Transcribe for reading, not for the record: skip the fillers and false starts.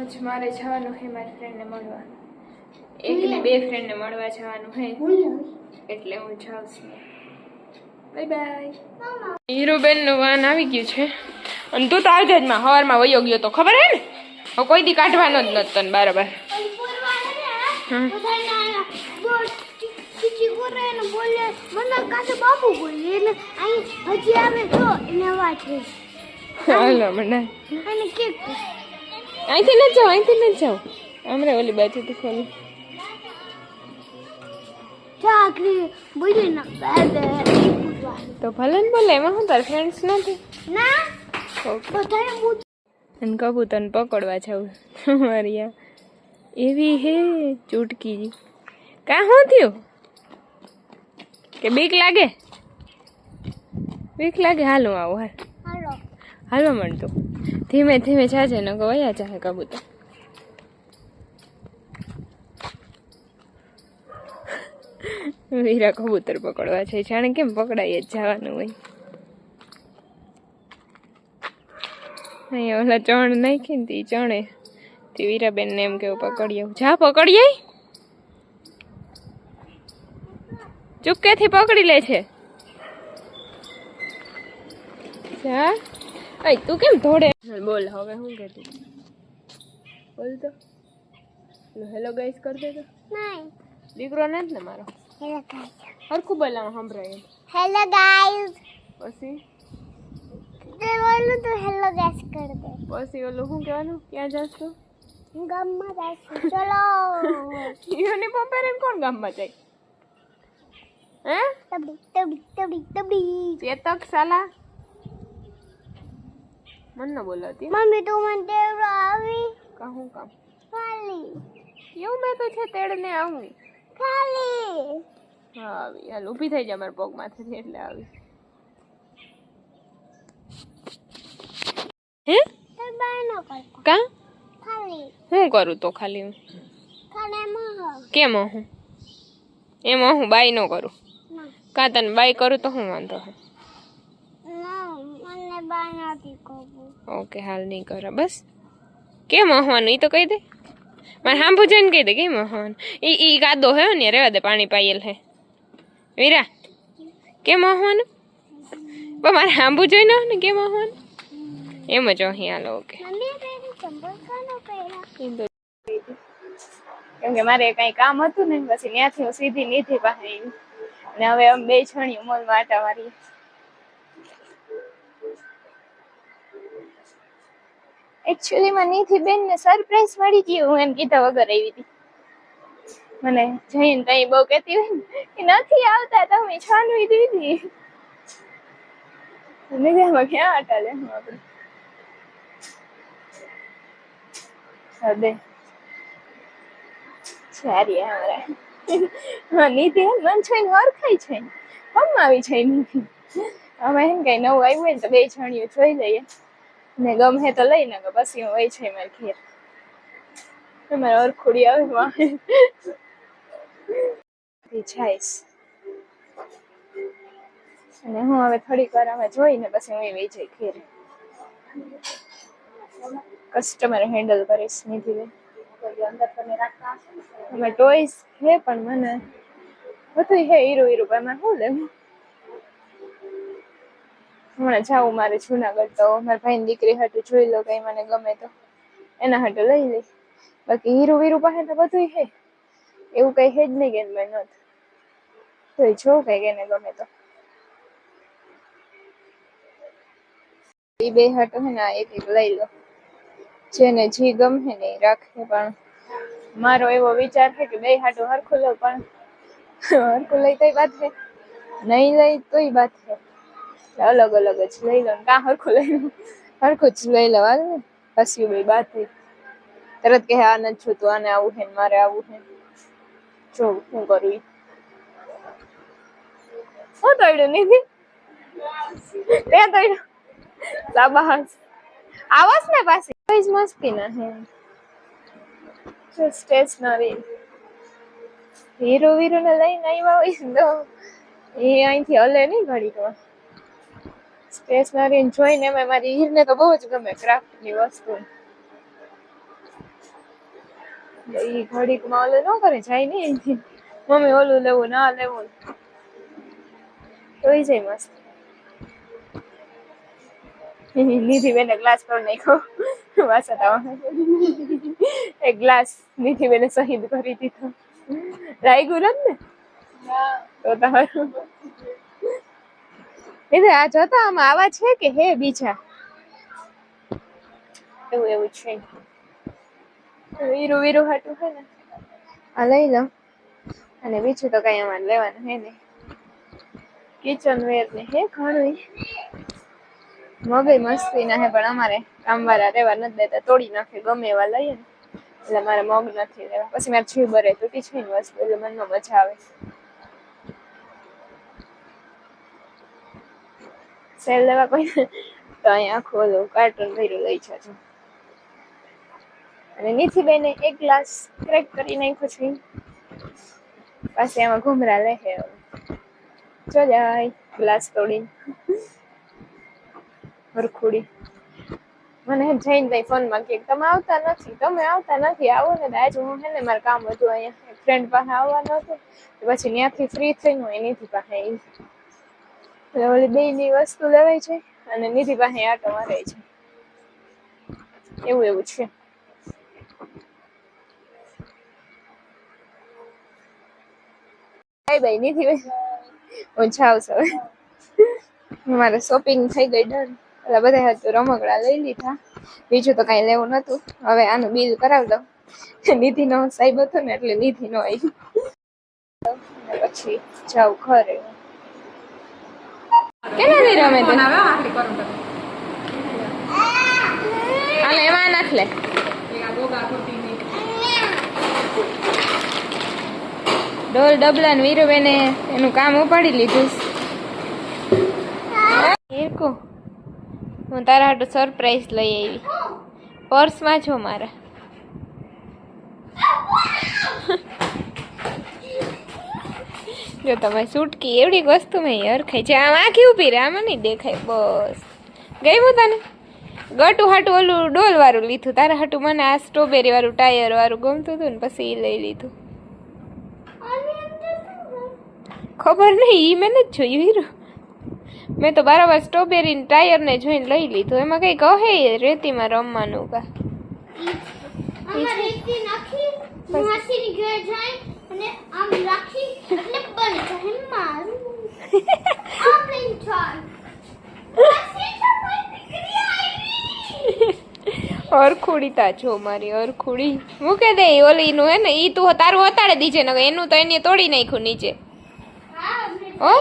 આજ મારે જવાનું છે મારી ફ્રેન્ડને મળવા. એકલી બે ફ્રેન્ડને મળવા જવાનું છે એટલે હું જાઉં છું. Bye bye. હીરુબેન નું વાન આવી ગયું છે અને તું તો આવજે જ માં સવારમાં વયો ગયો તો ખબર હે ને. હવે કોઈ દી કાઢવાનો જ નથી તને બરાબર. હાલો મને અહીંથી ન જાઓ હમણાં ઓલી બાજુથી ખોલી તો ભલે ને બોલે એમાં હું તાર ફ્રેન્ડ્સ નથી અને કબૂતરને પકડવા જાવ મારી એવી હે ચૂટકી કા શું થયું કે બીક લાગે હાલો આવો હાલવા માંડતો ધીમે ધીમે જાજે ન વયા ચાહે કબૂતર. વીરા કબૂતર પકડવા છે જાણે કેમ પકડાય જ જવાનું હોય. અહીંયા ઓલા ચણ નાખી ને તી ચણે તે વીરાબેન ને એમ કેવું પકડીએ જા પકડીએ ચૂપકેથી પકડી લે છે. જા અય તું કેમ ધોડે બોલ હવે શું કહેતી બોલ તો હેલો ગાઈસ કર દે તો દીકરો નથી ને મારો હરખું બોલામાં સંભળાય હેલો ગાઈસ પછી બોલું તો હેલો ગાઈસ કર દે પછી ઓલું શું કહેવાનું ક્યાં જાસ તું ગામમાં જાશું ચલો યુનિફોર્મ પહેરીને કોણ ગામમાં જાય હે તબડી ચેતક સાલા મન ન બોલાતી મમ્મી તું મને તેડો આવી કહું કામ ખાલી એવું મેં તો છે તેડને આવું ખાલી હા આવી હાલ ઊભી થઈ જા મારા પગમાંથી એટલે આવી હે તો બાય ન કર કા ખાલી હું કરું તો ખાલી હું ખાલી માં કેમ હું એમાં હું બાય ન કરું ના કા તને બાય કરું તો હું વાંધો હે ના મને બાય નથી કરવું ઓકે હાલ નહીં કરા બસ કેમ હવાનું એ તો કહી દે મારે સાંભુ જઈને કહી દે કેમ હવાનું ઈ કાદો હે ને રેવા દે પાણી પાયેલ હે વીરા કેમ હવાનું પણ મારે સાંભુ જોઈને ને કેમ હવાનું એમ જ અહીં હાલો ઓકે મમ્મી પેલી ચંપલ કાનો પહેરા કેમ કે મારે કઈ કામ હતું ને પછી ત્યાંથી હું સીધી નીધી પાસે આવી ને હવે અમે બે છણીઓ મોલમાં આટા મારીએ. એકચ્યુઅલી માં નીથી બેન ને સરપ્રાઈઝ મળી ગયું હું એને કીધા વગર આવી હતી. મને જઈને તઈ બહુ કહેતી હોય ને કે નથી આવતા તમે છાનવી દીધી નિગામાં ક્યાં આટા લે આપણે હદે સારી હમણાં હા નીતિ મન છોઈને હરખાઈ છે હમ આવી છે નીતિ અમે એમ કઈ નવું આવ્યું હોય ને તો બે છણીઓ જોઈ લઈએ ને ગમે તો લઈ ને પછી હું વહી છે મારી ઘેર તમારે અરખુડી આવે વાહે જઈશ અને હું હવે થોડીક વાર આમાં જોઈને પછી હું વહી જઈ ઘેર કસ્ટમર હેન્ડલ કરીશ નીતિ અમે ટોયસ હે પણ મને બધું હે હીરો પણ મને શું લેવું હમણાં જાઉં મારે જુનાગઢ તો મારા ભાઈની દીકરી હાટુ જોઈ લો કઈ મને ગમે તો એના હાટુ લઈ લઈ બાકી હીરો પાસે તો બધું હે એવું કઈ હે જ નહીં કે મેં નથી તો જો કઈ એને ગમે તો એ બે હાટુ હે ને એક એક લઈ લો જેને જી ગમે ને એ રાખે પણ મારો એવો વિચાર છે કે બે હાટુ હરખું લો પણ હરખું લઈ તોય વાત છે નહીં લઈ તોય વાત છે અલગ અલગ જ લઈ લો કા હરખું લઈ લો હરખું જ લઈ લો હાલ ને પછી બે વાત થઈ તરત કે આ નથી જોતું આને આવું છે ને મારે આવું છે જો શું કરું શું તોડ્યું નીતિ તે તોડ્યું શાબાશ આવસ ને પાછી કઈ મસ્તી ના હે સ્ટેશનરી હીરો ને લઈને આવ્યા હોય તો એ અહીંથી હલે નહીં ઘડી તો સ્ટેશનરી જોઈને એમાં મારી હીરને તો બહુ જ ગમે ક્રાફ્ટની વસ્તુ એ ઘડીકમાં ઓલું ન કરે, જાય નહીં અહીંથી. મમ્મી ઓલું લેવું ના લેવું તોય જાય મસ્ત. નિધિ બેને ગ્લાસ પર નાખ્યો વાસતામાં. એક ગ્લાસ નિધિ બેને શહીદ કરી દીધો. લાગ્યું નથી ને તો તમારું એટલે આ જોતા આમાં આવા છે કે હે બીજા એવું એવું છે. વીરું વીરું હાટું હે ને આ લઈ લો. અને બીજું તો કઈ અમારે લેવાનું હે ને. કિચન વેર ને હે ઘણું. મગઈ મસ્તી ના હે પણ અમારે કામવાળા રહેવા નથી દેતા, તોડી નાખે ગમે એવા લઈએ ને. એટલે મારે મગ નથી લેવા. પછી મારે જીવ બરે તૂટી છે ને વસ્તુ, એટલે મને મજા આવે. સેલ લેવા કોઈ તો અહીંયા આખું ઓલું કાર્ટૂન ભર્યું લઈ જજો. અને નીથી બેને એક ગ્લાસ ક્રેક કરી નાખ્યો છે. પાછી આમાં ઘુમરા લે હે જો જાય ગ્લાસ તોડીને હરખુડી. મને જઈને ભાઈ ફોનમાં કે તમે આવતા નથી આવો ને. આજ હું હે ને મારે કામ હતું અહીંયા ફ્રેન્ડ પાસે આવવાનું હતું, પછી ત્યાંથી ફ્રી થઈને હું નિધિ પાસે આવી. એટલે ઓલી બેયની વસ્તુ લેવાય છે અને નિધિ પાસે આટો મારે છે. એવું એવું છે. બાય નિધિ બેન, હું જાઉં છું. મારે શોપિંગ થઈ ગઈ ડન. એટલે બધા હતું રમકડા લઈ લીધા, બીજું તો કઈ લેવું નતું. હવે આનું બિલ કરાવી દઉં. નિધિ નો સાહેબ હતો ને એટલે નિધિ નો આવી. પછી જાઉં ઘરે. કેના લઈ રમે તે હાલે એમાં નાખ લે. ડોલ ડબલા ને વીરુ બેને એનું કામ ઉપાડી લીધું. હીરકુ, હું તારા હાટુ સરપ્રાઈઝ લઈ આવી. પર્સમાં છો મારા. જો તમે સુટકી એવડી વસ્તુ મેં હરખાઈ છે. આમ આખી ઉભી રહે, આમાં નહીં દેખાય. બસ ગયું તને. ગટુ હાટું ઓલું ડોલ વાળું લીધું, તારા હાટું મને આ સ્ટ્રોબેરી વાળું ટાયર વાળું ગમતું હતું ને પછી એ લઈ લીધું. ખબર નહીં, ઈ મેં નથી જોયું હીરો. મેં તો બરાબર સ્ટ્રોબેરી ટાયર ને જોઈને લઈ લીધું. એમાં કઈ કહે રેતીમાં રમવાનું કા અરખુડી તા છો મારી અરખુડી. મૂકે દે ઓલી નું હે ને, ઈ તું તારું હતાડે દીજે ને એનું તો એને તોડી નાખ્યું નીચે. હો